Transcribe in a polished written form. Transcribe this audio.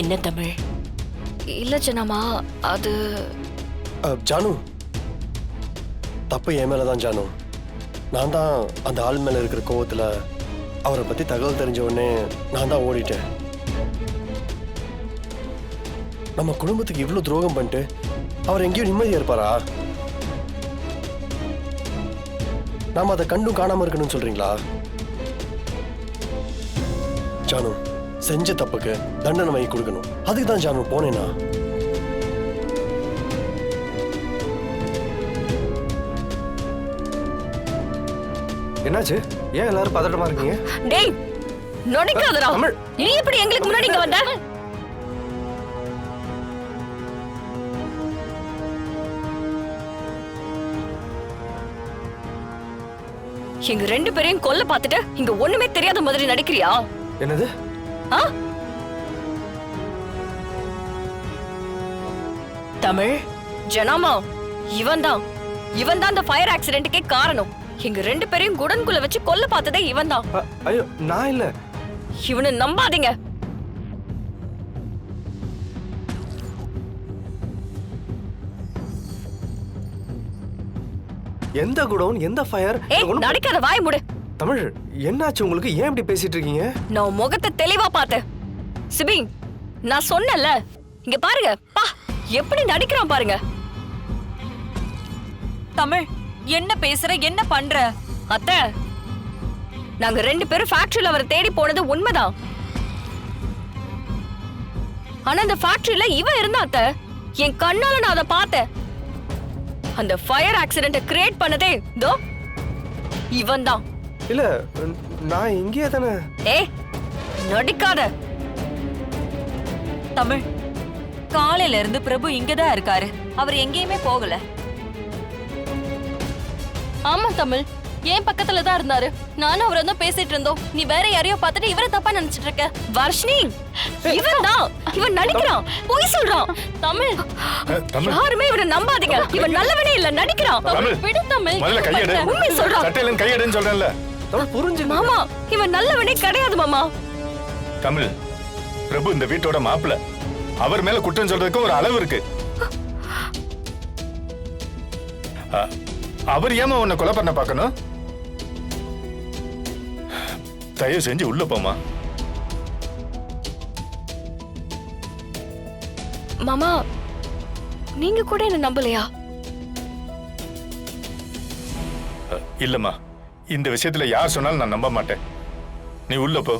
என்ன தமிழ்? இல்ல ஜனமா, அது ஜானு, தப்பு என் மேலதான் ஜானு. நான் தான் அந்த ஆள் மேல இருக்கிற கோவத்துல அவரை பத்தி தகவல் தெரிஞ்ச உடனே நான் தான் ஓடிட்டேன். நம்ம குடும்பத்துக்கு இவ்வளவு துரோகம் பண்ணிட்டு அவர் எங்கேயும் நிம்மதியா இருப்பாரா? நாம அதை கண்டும் காணாம இருக்கணும்னு சொல்றீங்களா? ஜானு, செஞ்ச தப்புக்கு தண்டனை வாங்கி கொடுக்கணும். அதுக்கு தான் ஜானு போனேனா. என்னாச்சு? ஏன் எல்லாரும் பதட்டமா இருக்கீங்க? டேய் நொடிக்காதடா. நீ எப்படி எங்களுக்கு முன்னாடி இங்க வந்த? எங்க ரெண்டு பேரையும் கொல்ல பார்த்துட்டு இங்க ஒண்ணுமே தெரியாத மாதிரி நடிக்கிறியா? என்னது? தமிழ், ஜனாமா, இவன் தான் அந்த ஃபயர் ஆக்சிடென்ட்க்கே காரணம். எங்க ரெண்டு பேரையும் குடன்குள்ள வச்சு கொல்ல பார்த்ததே இவன் தான். ஐயோ, நான் இல்ல. இவனை நம்பாதீங்க. எந்த குடோன், எந்த ஃபயர்? நடிக்காத, வாய் மூடு. தமிழ், என்னாச்சு உங்களுக்கு? ஏன் இப்படி பேசிட்டு இருக்கீங்க? நான் முகத்தை தெளிவா பார்த்தேன். சிபி, நான் சொன்னல, இங்க பாருங்க. பா, எப்படி நடிக்கிறான் பாருங்க. தமிழ், என்ன பேசுற, என்ன பண்ற? அத்தை, நாங்க ரெண்டு பேரும் ஃபேக்டரியில அவரை தேடி போனது உண்மைதான். ஆனா அந்த ஃபேக்டரியில இவன் இருந்தா அத்தை. என் கண்ணால நான் அதை பார்த்தேன். அந்த ஃபயர் ஆக்சிடென்ட் கிரியேட் பண்ணதே தோ இவன் தான். இல்ல, நான் இங்கே தானே. ஏய், நடிக்காத. தமிழ், காலையில இருந்து பிரபு இங்கதான் இருக்காரு. அவர் எங்கேயுமே போகல. ஆமா தமிழ், ஏன் பக்கத்துல தான் இருந்தாரு. நானும் அவரை தான் பேசிட்டு இருந்தோம். நீ வேற யாரையோ பார்த்துட்டு இவரை தப்பா நினைச்சிட்டு இருக்க. வர்ஷினி, இவன் தான். இவன் நடிக்கிறான், பொய் சொல்றான். தமிழ், யாருமே இவனை நம்பாதீங்க. இவன் நல்லவனே இல்ல, நடிக்கிறான். விடு தமிழ், உண்மை சொல்றான். சட்டையில கையெடுன்னு சொல்றேன்ல. தமிழ், புரிஞ்சு. மாமா, இவன் நல்லவனே கிடையாது மாமா. தமிழ், பிரபு இந்த வீட்டோட மாப்பிள்ள. அவர் மேல குற்றம் சொல்றதுக்கு ஒரு அளவு இருக்கு. அவர் ஏமா உன்னை கொலை பண்ண பார்க்கணும்? தயவு செஞ்சு உள்ள போமா. மாமா, நீங்க கூட என்ன நம்பலையா? இல்லம்மா, இந்த விஷயத்துல யார் சொன்னாலும் நான் நம்ப மாட்டேன். நீ உள்ள போ.